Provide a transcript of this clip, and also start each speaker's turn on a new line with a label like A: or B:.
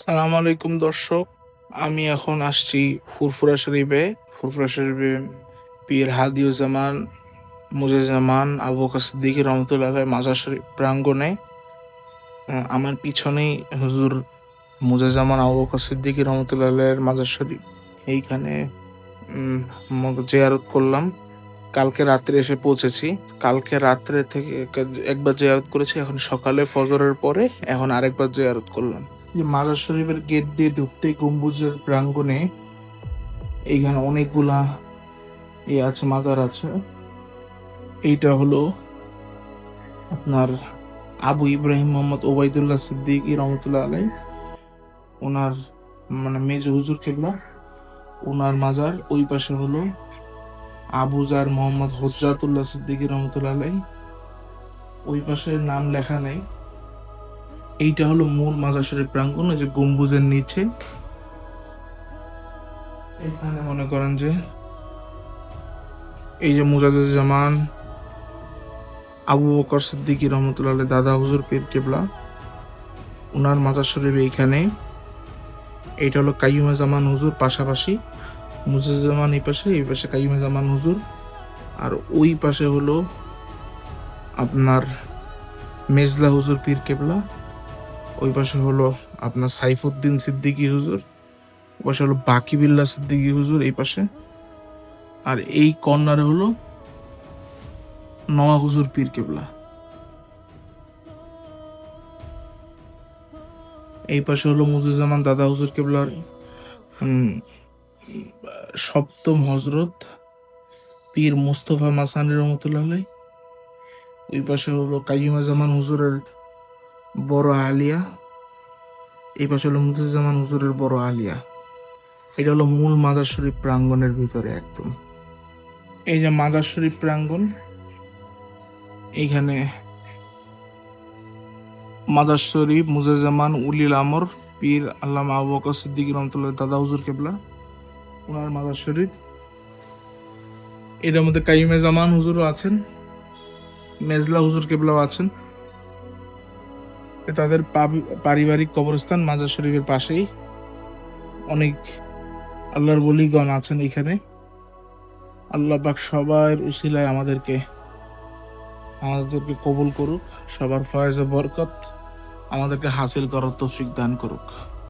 A: সালাম আলাইকুম দর্শক, আমি এখন আসছি ফুরফুরা শরীফে। ফুরফুরা শরীফে পীর হাদিউজ্জামান মুজিজ্জামান আবু বকর সিদ্দিকী রহমতুল্লাহ আলাইহি মাজার শরীফ প্রাঙ্গণে। আমার পিছনেই হুজুর মুজিজ্জামান আবু বকর সিদ্দিকী রহমতুল্লাহ আলাইহির মাজার শরীফ। এইখানে জিয়ারত করলাম। কালকে রাত্রে এসে পৌঁছেছি। কালকে রাত্রে থেকে একবার জিয়ারত করেছি, এখন সকালে ফজরের পরে এখন আরেকবার জিয়ারত করলাম। যে মাজার শরীফের গেট দিয়ে ঢুকতেই গম্বুজের প্রাঙ্গণে এইখানে অনেকগুলা আছে, মাজার আছে। এইটা হলো আপনার আবু ইব্রাহিম মোহাম্মদ ওবায়দুল্লাহ সিদ্দিকী রহমতুল্লাহ আলাই, ওনার মেজ হুজুর কিবলা, ওনার মাজার। ওই পাশে হলো আবু জার মোহাম্মদ হজ্জাতুল্লাহ সিদ্দিকী রহমতুল্লাহ আলাই, ওই পাশে নাম লেখা নেই। এইটা হলো মূল মাজার শরীফ প্রাঙ্গণ। যে গম্বুজের নিচে এখানে মনে করেন যে এই যে মুজাদ্দিদুজ্জামান আবু বকর সিদ্দিকী রহমতুল্লাহ আলাইহি দাদা হুজুর পীর কেবলা, ওনার মাজার শরীফ এইখানে। এইটা হলো কাইয়ুমে জামান হুজুর, পাশাপাশি মুজিজ্জামান এই পাশে কাইয়ুমে জামান হুজুর। আর ওই পাশে হলো আপনার মেজলা হুজুর পীর কেবলা। ওই পাশে হলো আপনার সাইফুদ্দিন সিদ্দিকী হুজুর। ওই পাশে হলো বাকিবিল্লাহ সিদ্দিকী হুজুর এই পাশে। আর এই কর্নারে হলো নওয়া হুজুর পীর কেবলা। এই পাশে হলো মুজিজ্জামান দাদা হুজুর কেবলার সপ্তম হজরত পীর মুস্তফা মাসানি রহমতুল্লাহ আলাইহি। ওই পাশে হলো কাইয়ুমে জামান হুজুরের বড় আলিয়া। এই পাশে হলো মুজিজ্জামান হুজুরের বড় আলিয়া। এটা হলো মূল মাজার শরীফ প্রাঙ্গণের ভিতরে একদম। এই যে মাজার শরীফ প্রাঙ্গণ, এইখানে মাজার শরীফ মুজিজ্জামান উলিল আমর পীর আল্লামা আবু বকর সিদ্দিকী রহমতুল্লাহ দাদা হুজুর কেবলা, ওনার মাজার শরীফ। এটার মধ্যে কাইয়ুমে জামান হুজুরও আছেন, মেজলা হুজুর কেবলাও আছেন। তাদের পারিবারিক কবরস্থান মাজার শরীফের পাশেই। অনেক আল্লাহর ওলিগণ আছেন এখানে। আল্লাহ পাক সবার উসিলায় আমাদেরকে কবুল করুক, সবার ফয়েজ ও বরকত আমাদেরকে হাসিল করার তৌফিক দান করুক।